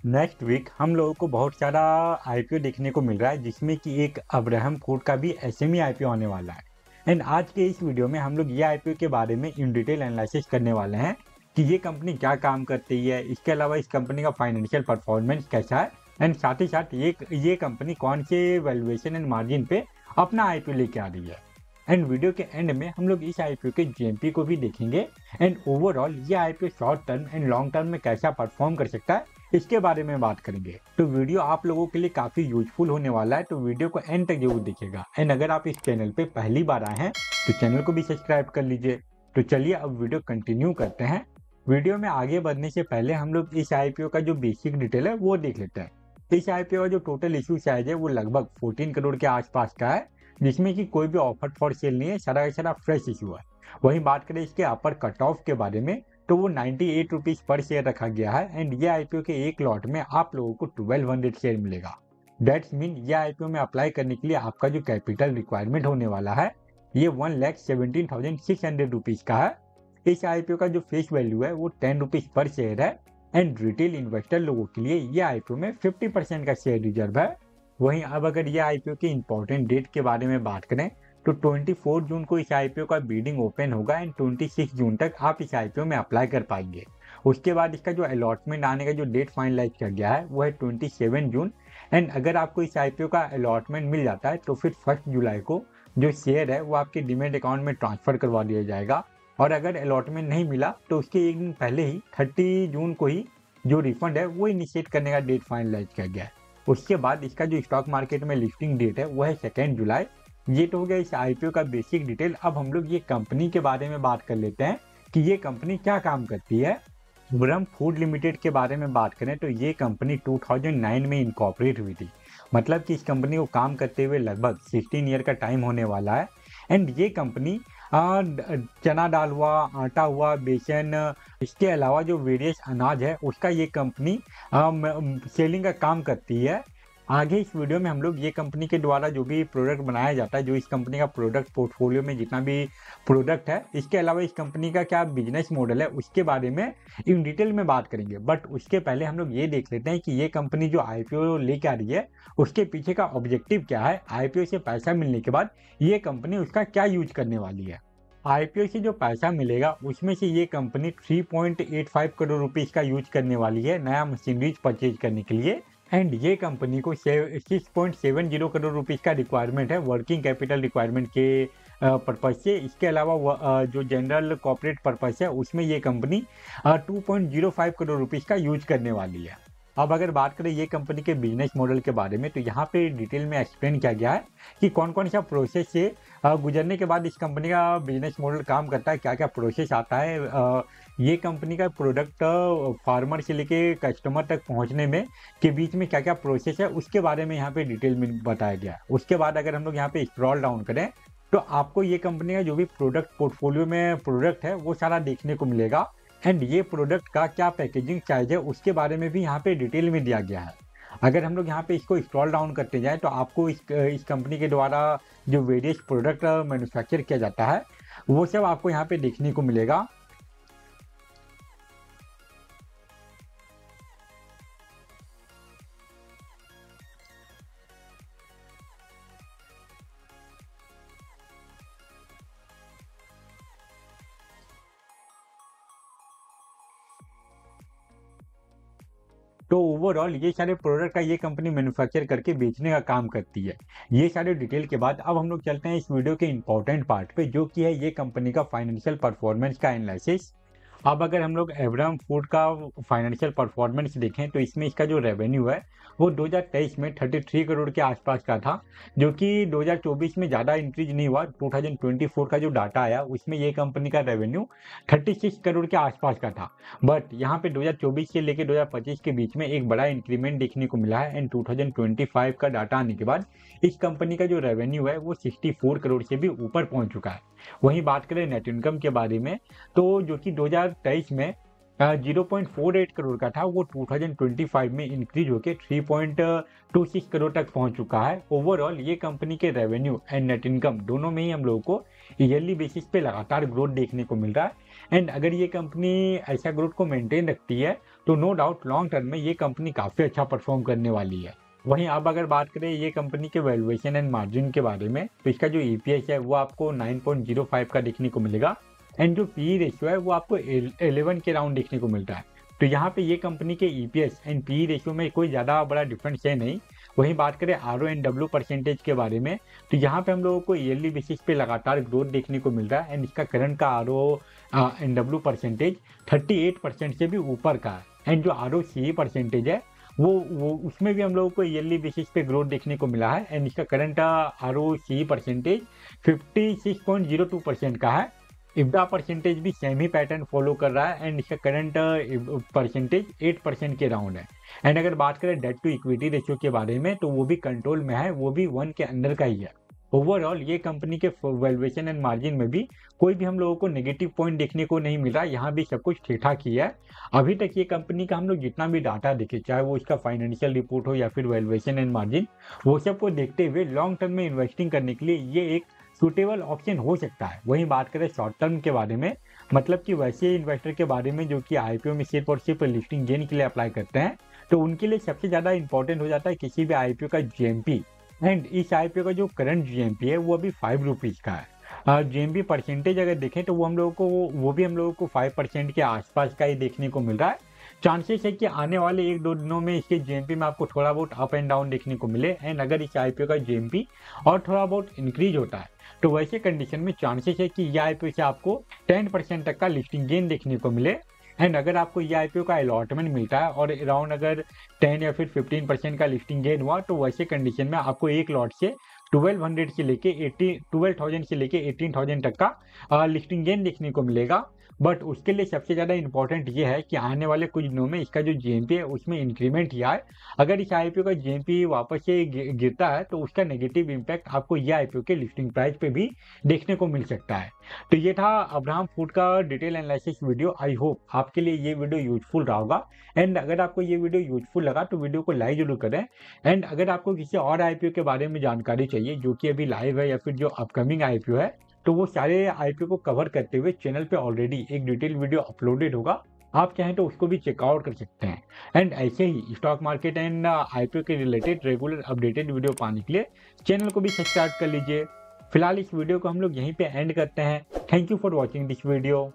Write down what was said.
Next week हम लोगों को बहुत सारा आईपीओ देखने को मिल रहा है, जिसमें कि एक अब्राहम फूड का भी एसएमई आईपीओ आने वाला है। एंड आज के इस वीडियो में हम लोग ये आईपीओ के बारे में इन डिटेल एनालिसिस करने वाले हैं कि ये कंपनी क्या काम करती है, इसके अलावा इस कंपनी का फाइनेंशियल परफॉर्मेंस कैसा है, एंड साथ ही साथ ये कंपनी कौन से वैल्यूएशन एंड मार्जिन पे अपना आईपीओ लेके आ रही है। एंड वीडियो के एंड में हम लोग इस आईपीओ के जीएमपी को भी देखेंगे एंड ओवरऑल ये IPO short term and long term में कैसा परफॉर्म कर सकता है इसके बारे में बात करेंगे। तो वीडियो आप लोगों के लिए काफी यूजफुल होने वाला है, तो वीडियो को एंड तक जरूर देखिएगा। एंड अगर आप इस चैनल पे पहली बार आए हैं तो चैनल को भी सब्सक्राइब कर लीजिए। तो चलिए अब वीडियो कंटिन्यू करते हैं। वीडियो में आगे बढ़ने से पहले हम लोग इस आईपीओ का जो बेसिक डिटेल है वो देख लेते हैं। इस आईपीओ का जो टोटल इशू साइज है वो लगभग 14 करोड़ के आसपास का है, जिसमें कि कोई भी ऑफर फॉर सेल नहीं है, सारा का सारा फ्रेश इशू है। वहीं बात करें इसके अपर कट ऑफ के बारे में तो वो 98 रुपीज पर शेयर रखा गया है। एंड ये आईपीओ के एक लॉट में आप लोगों को 1200 शेयर मिलेगा। डेट्स मीन ये आईपीओ में अप्लाई करने के लिए आपका जो कैपिटल रिक्वायरमेंट होने वाला है ये 1,17,600 रुपीज का है। इस आईपीओ का जो फेस वैल्यू है वो 10 रुपीज पर शेयर है। एंड रिटेल इन्वेस्टर लोगों के लिए ये आईपीओ में 50% का शेयर रिजर्व है। वहीं अब अगर ये आईपीओ के इंपॉर्टेंट डेट के बारे में बात करें तो 24 जून को इस आईपीओ का बिडिंग ओपन होगा एंड 26 जून तक आप इस आईपीओ में अप्लाई कर पाएंगे। उसके बाद इसका जो अलॉटमेंट आने का जो डेट फाइनलाइज किया गया है वो है 27 जून। एंड अगर आपको इस आईपीओ का अलॉटमेंट मिल जाता है तो फिर 1 जुलाई को जो शेयर है वो आपके डीमैट अकाउंट में ट्रांसफर करवा दिया जाएगा। और अगर अलॉटमेंट नहीं मिला तो उसके एक दिन पहले ही 30 जून को ही जो रिफंड है वो इनिशिएट करने का डेट फाइनलाइज किया गया है। उसके बाद इसका जो स्टॉक मार्केट में लिस्टिंग डेट है वो है 2 जुलाई। ये तो हो गया इस आईपीओ का बेसिक डिटेल। अब हम लोग ये कंपनी के बारे में बात कर लेते हैं कि ये कंपनी क्या काम करती है। ब्रह्म फूड लिमिटेड के बारे में बात करें तो ये कंपनी 2009 में इनकॉर्पोरेट हुई थी, मतलब कि इस कंपनी को काम करते हुए लगभग 16 ईयर का टाइम होने वाला है। एंड ये कंपनी चना दाल हुआ, आटा हुआ, बेसन, इसके अलावा जो वेरियस अनाज है उसका ये कंपनी सेलिंग का काम करती है। आगे इस वीडियो में हम लोग ये कंपनी के द्वारा जो भी प्रोडक्ट बनाया जाता है, जो इस कंपनी का प्रोडक्ट पोर्टफोलियो में जितना भी प्रोडक्ट है, इसके अलावा इस कंपनी का क्या बिजनेस मॉडल है उसके बारे में इन डिटेल में बात करेंगे। बट उसके पहले हम लोग ये देख लेते हैं कि ये कंपनी जो आईपीओ लेके आ रही है उसके पीछे का ऑब्जेक्टिव क्या है। आईपीओ से पैसा मिलने के बाद ये कंपनी उसका क्या यूज करने वाली है। आईपीओ से जो पैसा मिलेगा उसमें से ये कंपनी 3.85 करोड़ रुपीज का यूज करने वाली है नया मशीनरीज परचेज करने के लिए। एंड ये कंपनी को 6.70 करोड़ रुपीज का रिक्वायरमेंट है वर्किंग कैपिटल रिक्वायरमेंट के पर्पज से। इसके अलावा जो जनरल कॉर्पोरेट पर्पज है उसमें ये कंपनी 2.05 करोड़ रुपीज का यूज करने वाली है। अब अगर बात करें ये कंपनी के बिजनेस मॉडल के बारे में तो यहाँ पे डिटेल में एक्सप्लेन किया गया है कि कौन कौन सा प्रोसेस से गुजरने के बाद इस कंपनी का बिजनेस मॉडल काम करता है, क्या क्या प्रोसेस आता है। ये कंपनी का प्रोडक्ट फार्मर से लेके कस्टमर तक पहुंचने में के बीच में क्या क्या प्रोसेस है उसके बारे में यहाँ पे डिटेल में बताया गया है। उसके बाद अगर हम लोग यहाँ पे स्क्रॉल डाउन करें तो आपको ये कंपनी का जो भी प्रोडक्ट पोर्टफोलियो में प्रोडक्ट है वो सारा देखने को मिलेगा। एंड ये प्रोडक्ट का क्या पैकेजिंग चार्ज है उसके बारे में भी यहाँ पे डिटेल में दिया गया है। अगर हम लोग यहाँ पे इसको स्क्रॉल डाउन करते जाएं तो आपको इस कंपनी के द्वारा जो वेरियस प्रोडक्ट मैन्युफैक्चर किया जाता है वो सब आपको यहाँ पे देखने को मिलेगा। तो ओवरऑल ये सारे प्रोडक्ट का ये कंपनी मैन्युफैक्चर करके बेचने का काम करती है। ये सारे डिटेल के बाद अब हम लोग चलते हैं इस वीडियो के इंपॉर्टेंट पार्ट पे, जो कि है ये कंपनी का फाइनेंशियल परफॉर्मेंस का एनालिसिस। अब अगर हम लोग एब्राहम फूड का फाइनेंशियल परफॉर्मेंस देखें तो इसमें इसका जो रेवेन्यू है वो 2023 में 33 करोड़ के आसपास का था, जो कि 2024 में ज़्यादा इंक्रीज नहीं हुआ। 2024 का जो डाटा आया उसमें ये कंपनी का रेवेन्यू 36 करोड़ के आसपास का था। बट यहाँ पे 2024 से लेकर 2025 के बीच में एक बड़ा इंक्रीमेंट देखने को मिला है। एंड 2025 का डाटा आने के बाद इस कंपनी का जो रेवेन्यू है वो 64 करोड़ से भी ऊपर पहुंच चुका है। वहीं बात करें नेट इनकम के बारे में तो जो कि 2023 में 0.48 करोड़ का था वो 2025 में इंक्रीज होकर 3.26 करोड़ तक पहुंच चुका है। ओवरऑल ये कंपनी के रेवेन्यू एंड नेट इनकम दोनों में ही हम लोगों को ईयरली बेसिस पे लगातार ग्रोथ देखने को मिल रहा है। एंड अगर ये कंपनी ऐसा ग्रोथ को मेंटेन रखती है तो नो डाउट लॉन्ग टर्म में ये कंपनी काफ़ी अच्छा परफॉर्म करने वाली है। वहीं अब अगर बात करें ये कंपनी के वैल्यूएशन एंड मार्जिन के बारे में, तो इसका जो ईपीएस है वो आपको 9.05 का देखने को मिलेगा एंड जो पी रेशियो है वो आपको 11 के राउंड देखने को मिलता है। तो यहाँ पे ये कंपनी के ईपीएस एंड पी रेशियो में कोई ज़्यादा बड़ा डिफरेंस है नहीं। वहीं बात करें R O and W percentage के बारे में, तो यहाँ पे हम लोगों को ईयरली बेसिस पे लगातार ग्रोथ देखने को मिल रहा है एंड इसका करंट का R O and W percentage 38% से भी ऊपर का है। एंड जो आर ओ सी परसेंटेज है वो उसमें भी हम लोगों को ईयरली बेसिस पे ग्रोथ देखने को मिला है एंड इसका करंट आर ओ सी परसेंटेज 56.02% का है। इब्डा परसेंटेज भी सेम ही पैटर्न फॉलो कर रहा है एंड इसका करंट परसेंटेज 8% के राउंड है। एंड अगर बात करें डेट टू इक्विटी रेशियो के बारे में, तो वो भी कंट्रोल में है, वो भी 1 के अंदर का ही है। ओवरऑल ये कंपनी के वैल्यूएशन एंड मार्जिन में भी कोई भी हम लोगों को नेगेटिव पॉइंट देखने को नहीं मिल रहा, यहाँ भी सब कुछ ठीक ठाक ही है। अभी तक ये कंपनी का हम लोग जितना भी डाटा देखे, चाहे वो इसका फाइनेंशियल रिपोर्ट हो या फिर वैल्यूएशन एंड मार्जिन, वो सबको देखते हुए लॉन्ग टर्म में इन्वेस्टिंग करने के लिए ये एक सूटेबल ऑप्शन हो सकता है। वहीं बात करें शॉर्ट टर्म के बारे में, मतलब कि वैसे इन्वेस्टर के बारे में जो कि आईपीओ में सिर्फ और सिर्फ लिस्टिंग गेन के लिए अप्लाई करते हैं, तो उनके लिए सबसे ज़्यादा इंपॉर्टेंट हो जाता है किसी भी आईपीओ का जीएमपी। एंड इस आईपीओ का जो करंट जीएमपी है वो अभी 5 रुपीज़ का है। जीएमपी परसेंटेज अगर देखें तो वो भी हम लोगों को 5% के आसपास का ही देखने को मिल रहा है। चांसेस है कि आने वाले 1-2 दिनों में इसके जीएमपी में आपको थोड़ा बहुत अप एंड डाउन देखने को मिले। एंड अगर इस आईपीओ का जीएमपी और थोड़ा बहुत इंक्रीज होता है तो वैसे कंडीशन में चांसेस है कि यह आईपीओ से आपको 10% तक का लिस्टिंग गेन देखने को मिले। एंड अगर आपको ये आईपीओ का अलॉटमेंट मिलता है और अराउंड अगर 10 या फिर 15% का लिस्टिंग गेन हुआ, तो वैसे कंडीशन में आपको एक लॉट से 1200 से लेके 12,000 से लेके 18,000 तक का लिस्टिंग गेन देखने को मिलेगा। बट उसके लिए सबसे ज़्यादा इंपॉर्टेंट ये है कि आने वाले कुछ दिनों में इसका जो जीएमपी है उसमें इंक्रीमेंट ही आए। अगर इस आईपीओ का जीएमपी वापस से गिरता है तो उसका नेगेटिव इम्पैक्ट आपको ये आईपीओ के लिस्टिंग प्राइस पे भी देखने को मिल सकता है। तो ये था अब्राहम फूड का detail analysis video. I hope आपके लिए ये वीडियो यूजफुल रहा होगा। एंड अगर आपको ये वीडियो यूजफुल लगा तो वीडियो को लाइक जरूर करें। एंड अगर आपको किसी और आईपीओ के बारे में जानकारी चाहिए जो कि अभी लाइव है या फिर जो अपकमिंग आईपीओ है, तो वो सारे आईपीओ को कवर करते हुए चैनल पे ऑलरेडी एक डिटेल वीडियो अपलोडेड होगा, आप चाहें तो उसको भी चेकआउट कर सकते हैं। एंड ऐसे ही स्टॉक मार्केट एंड आईपीओ के रिलेटेड रेगुलर अपडेटेड वीडियो पाने के लिए चैनल को भी सब्सक्राइब कर लीजिए। फिलहाल इस वीडियो को हम लोग यहीं पे एंड करते हैं। Thank you for watching this video.